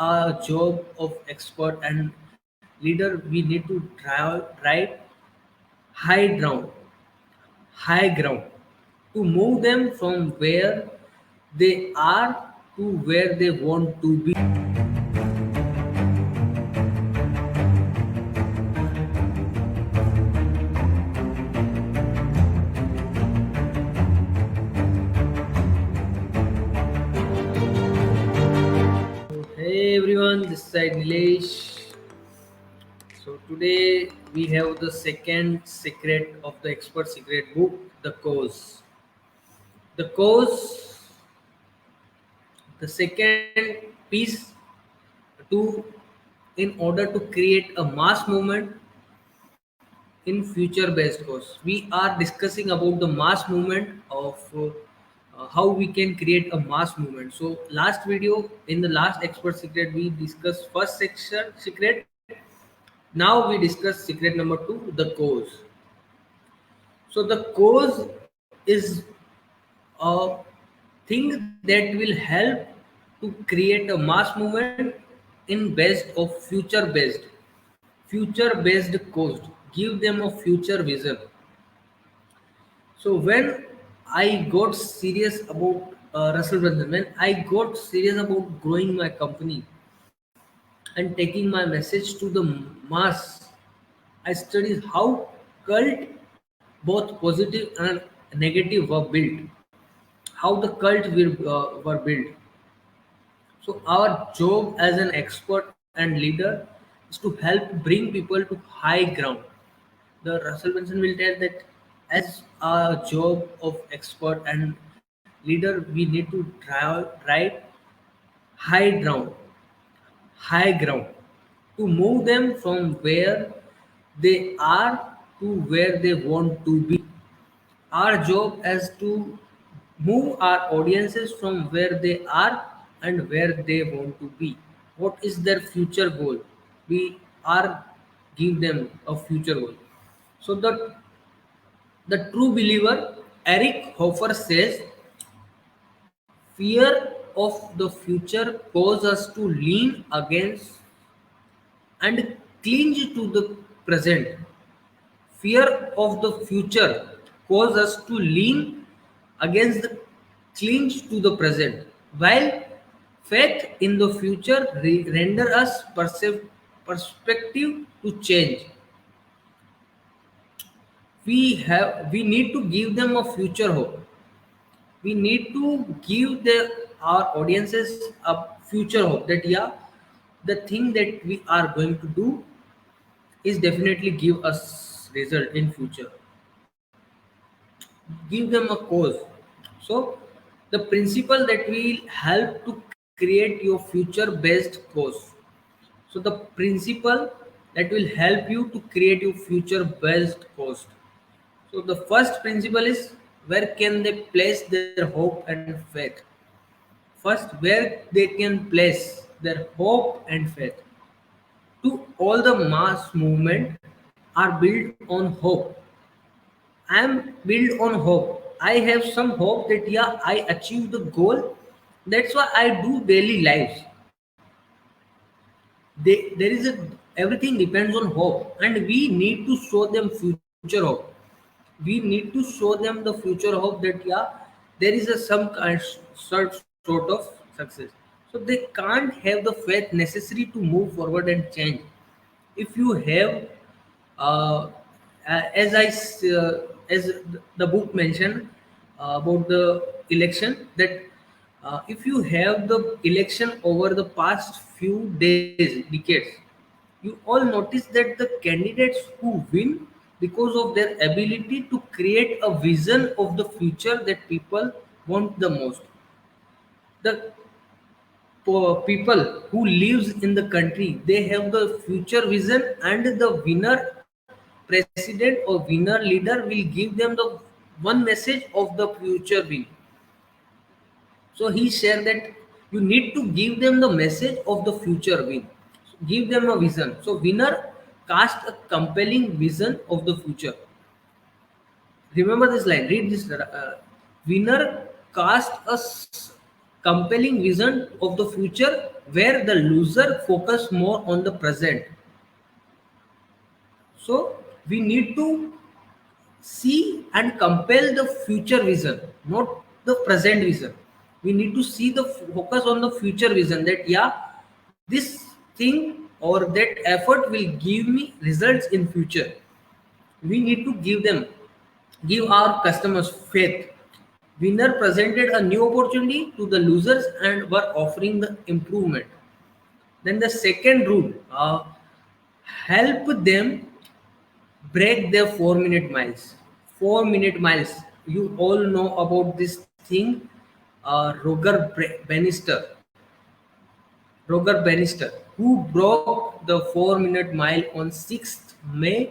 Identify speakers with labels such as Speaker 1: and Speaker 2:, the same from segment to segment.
Speaker 1: a job of expert and leader, we need to drive high ground, high ground to move them from where they are to where they want to be. Hey everyone, this side Nilesh. So today we have the second secret of the expert secret book, The Cause. The Cause, the second piece to in order to create a mass movement in future based course. We are discussing about the mass movement of how we can create a mass movement. So last video, in the last expert secret, we discussed first section secret. Now we discuss secret number 2, the cause. So the cause is a thing that will help to create a mass movement in based of future based cause. Give them a future vision. So when I got serious about Russell Brunson, when I got serious about growing my company and taking my message to the mass, I studied how cult, both positive and negative, were built, how the were built. So our job as an expert and leader is to help bring people to high ground. The Russell Benson will tell that as a job of expert and leader, we need to drive high ground to move them from where they are to where they want to be. Our job is to move our audiences from where they are and where they want to be. What is their future goal? We are give them a future goal. So the true believer, Eric Hoffer says, fear of the future causes us to lean against and cling to the present. Fear of the future causes us to lean against the cling to the present, while faith in the future render us perspective to change. We need to give them a future hope. We need to give our audiences a future hope that yeah, the thing that we are going to do is definitely give us result in future. Give them a cause. So the principle that will help to create your future based cause. So the principle that will help you to create your future based cause. So the first principle is, where can they place their hope and faith? First, where they can place their hope and faith. To all the mass movement are built on hope. I am built on hope. I have some hope that yeah, I achieve the goal. That's why I do daily lives. There is a everything depends on hope, and we need to show them future hope. We need to show them the future hope that yeah, there is a some kind sort of success. So they can't have the faith necessary to move forward and change. If you have uh, as the book mentioned about the election, that if you have the election over the past few days, decades, you all notice that the candidates who win because of their ability to create a vision of the future that people want the most. The people who lives in the country, they have the future vision, and the winner president or winner leader will give them the one message of the future win. So he shared that you need to give them the message of the future win. Give them a vision. So winner cast a compelling vision of the future. Remember this line, read this. Winner cast a compelling vision of the future, where the loser focus more on the present. So we need to see and compel the future vision, not the present vision. We need to see the focus on the future vision, that yeah, this thing or that effort will give me results in future. We need to give our customers faith. Winner presented a new opportunity to the losers and were offering the improvement. Then the second rule, help them break their 4 minute miles. 4 minute miles. You all know about this thing. Bannister. Roger Bannister, who broke the 4 minute mile on 6th May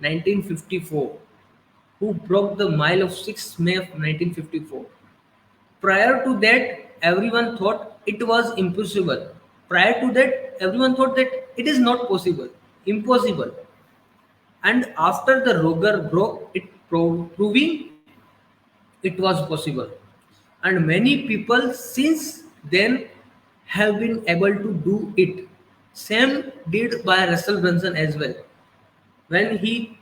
Speaker 1: 1954. Who broke the mile of 6th May of 1954. Prior to that, everyone thought it was impossible. Prior to that, everyone thought that it is not possible, impossible. And after the Roger broke it, proving it was possible. And many people since then have been able to do it. Same did by Russell Brunson as well. When he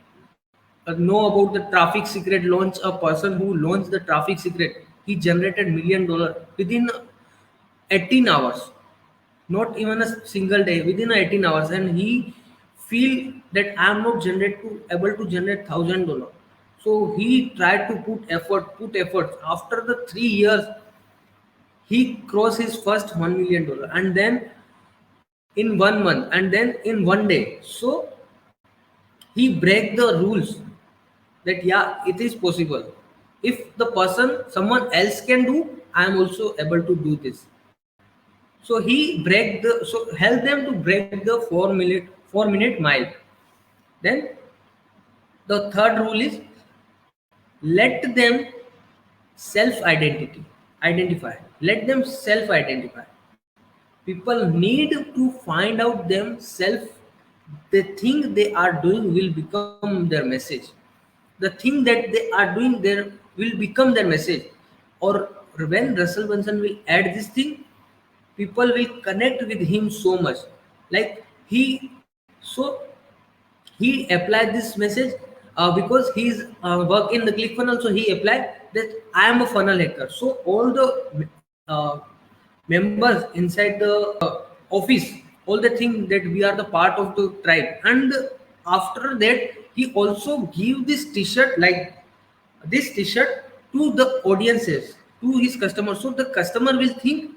Speaker 1: know about the traffic secret launch, a person who launched the traffic secret, he generated $1 million within 18 hours, not even a single day, within 18 hours. And he feel that I am not able to generate $1,000. So he tried to put effort. After the 3 years, he crossed his first $1 million, and then in 1 month, and then in one day. So he break the rules, that yeah, it is possible. If the person someone else can do, I am also able to do this. So he help them to break the 4 minute mile. Then the third rule is, let them self identify. Let them self identify. People need to find out themselves. The thing they are doing will become their message. The thing that they are doing there will become their message. Or when Russell Brunson will add this thing, people will connect with him so much. Like so he applied this message, because he's work in the ClickFunnels. So he applied that I am a funnel hacker. So all the uh, members inside the office, all the thing that we are the part of the tribe. And after that, he also give this t-shirt, like this t-shirt, to the audiences, to his customers. So the customer will think,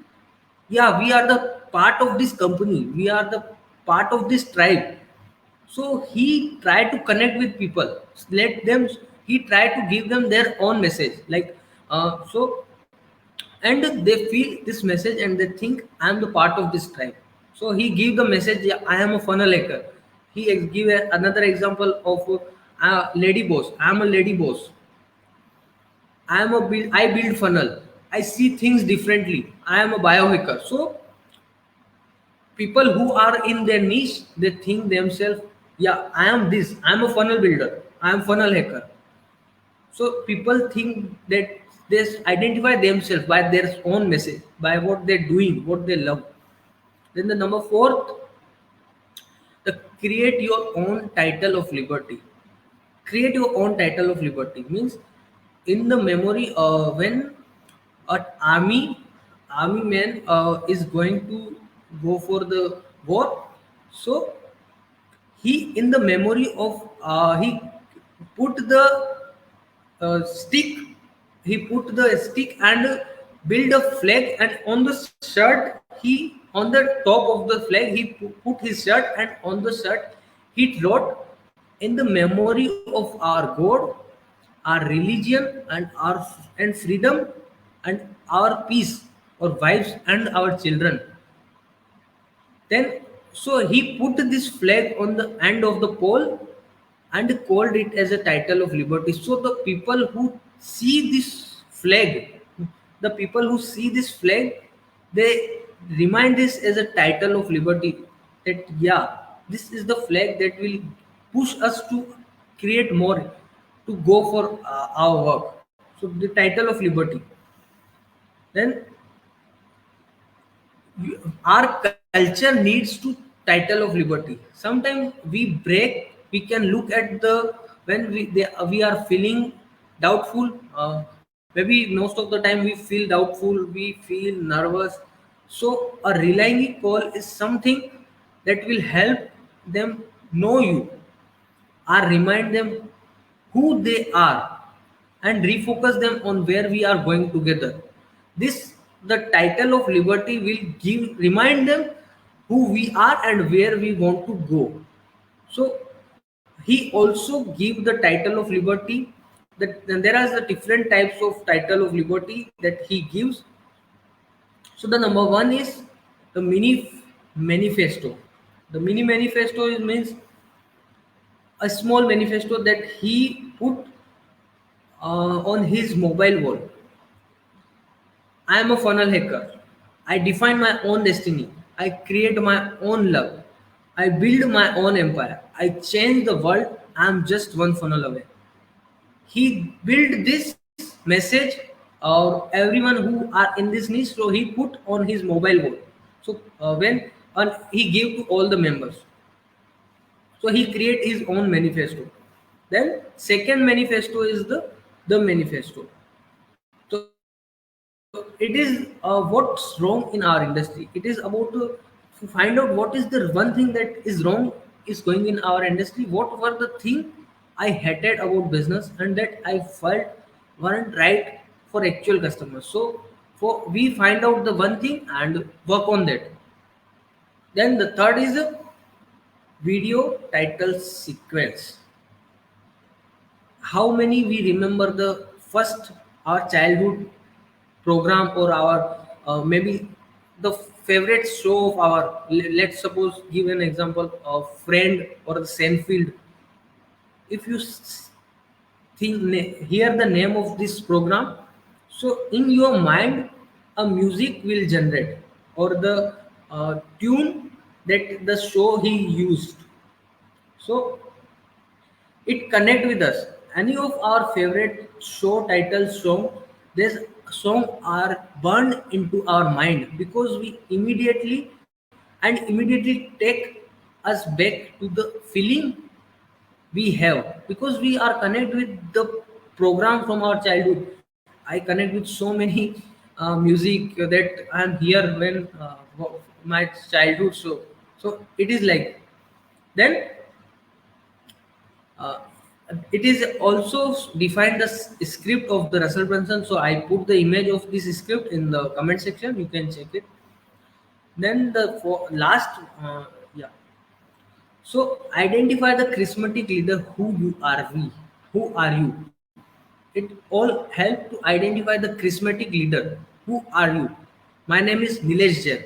Speaker 1: yeah, we are the part of this company, we are the part of this tribe. So he tried to connect with people, let them. He tried to give them their own message, like and they feel this message and they think I am the part of this tribe. So he give the message, yeah, I am a funnel hacker. He give another example of lady boss. I am a lady boss. I build funnel. I see things differently. I am a biohacker. So people who are in their niche, they think themselves, yeah, I am this. I am a funnel builder. I am funnel hacker. So people think that they identify themselves by their own message, by what they're doing, what they love. Then the number fourth, the create your own title of liberty. Create your own title of liberty means, in the memory, when an army man is going to go for the war. So he, in the memory of, he put the stick. He put the stick and build a flag, and on the shirt, he, on the top of the flag, he put his shirt, and on the shirt he wrote, in the memory of our god, our religion, and freedom, and our peace, our wives and our children. Then, so he put this flag on the end of the pole and called it as a title of liberty. So the people who see this flag, the people who see this flag, they remind this as a title of liberty. That yeah, this is the flag that will push us to create more, to go for our work. So the title of liberty. Then Our culture needs to title of liberty. Sometimes we break, we can look at the when we are feeling doubtful, maybe most of the time we feel doubtful, we feel nervous. So a relying call is something that will help them know you, or remind them who they are, and refocus them on where we are going together. This, the title of liberty, will give remind them who we are and where we want to go. So he also give the title of liberty, that and there are the different types of title of liberty that he gives. So the number one is the mini manifesto. The mini manifesto means a small manifesto that he put on his mobile wall. I am a funnel hacker. I define my own destiny. I create my own luck. I build my own empire. I change the world. I am just one funnel away. He built this message, or everyone who are in this niche, so he put on his mobile wall. So when he gave to all the members, so he create his own manifesto. Then second manifesto is the manifesto. So it is what's wrong in our industry. It is about to find out what is the one thing that is wrong is going in our industry. What were the thing I hated about business and that I felt weren't right for actual customers. So for we find out the one thing and work on that. Then the third is a video title sequence. How many we remember the first our childhood program, or our maybe the favorite show of our, let's suppose give an example of Friend or the Seinfeld. If you hear the name of this program, so in your mind a music will generate, or the tune that the show he used. So it connect with us. Any of our favorite show title song, this song are burned into our mind, because we immediately take us back to the feeling we have, because we are connect with the program from our childhood. I connect with so many music that I am here when my childhood. So it is like. Then uh, it is also defined the script of the Russell Brunson. So I put the image of this script in the comment section. You can check it. Then the last, yeah. So identify the charismatic leader who you are. Who are you? It all help to identify the charismatic leader. Who are you? My name is Nilesh Jain.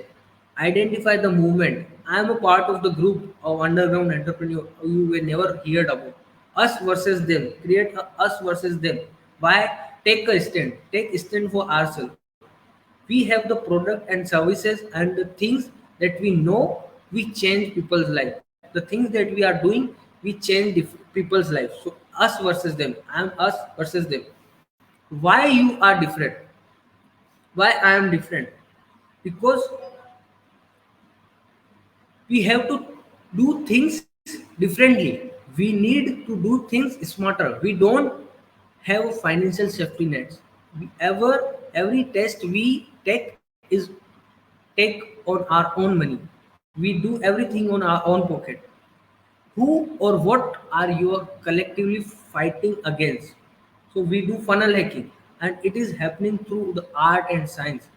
Speaker 1: Identify the movement. I am a part of the group of underground entrepreneur you will never heard about. Us versus them. Create a us versus them. Why? Take a stand. Take a stand for ourselves. We have the product and services and the things that we know, we change people's life. The things that we are doing, we change people's life. So us versus them. I am us versus them. Why you are different? Why I am different? Because we have to do things differently. We need to do things smarter. We don't have financial safety nets. Every test we is take on our own money. We do everything on our own pocket. Who or what are you collectively fighting against? So we do funnel hacking, and it is happening through the art and science.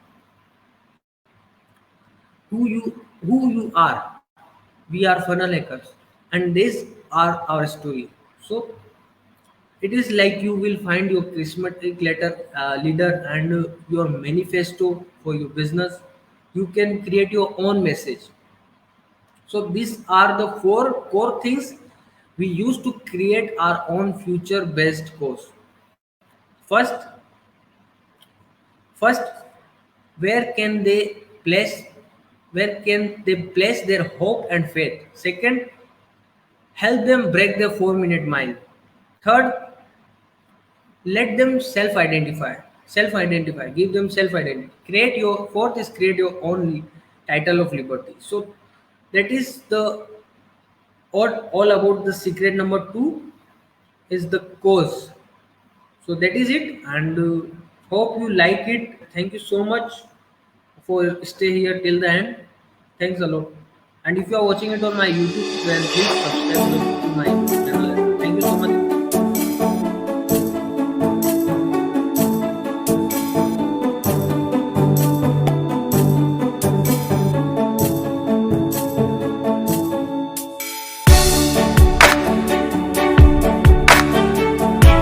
Speaker 1: Who you are. We are funnel hackers, and these are our story. So it is like you will find your charismatic leader and your manifesto for your business. You can create your own message. So these are the four core things we use to create our own future based course. First, first, where can they place where can they place their hope and faith? Second, help them break the 4 minute mile. Third, let them self identify. Give them self identity. Create your fourth is create your own title of liberty. So that is the all about the secret number two is the cause. So that is it, and hope you like it. Thank you so much for stay here till the end. Thanks a lot. And if you are watching it on my YouTube, then please subscribe to my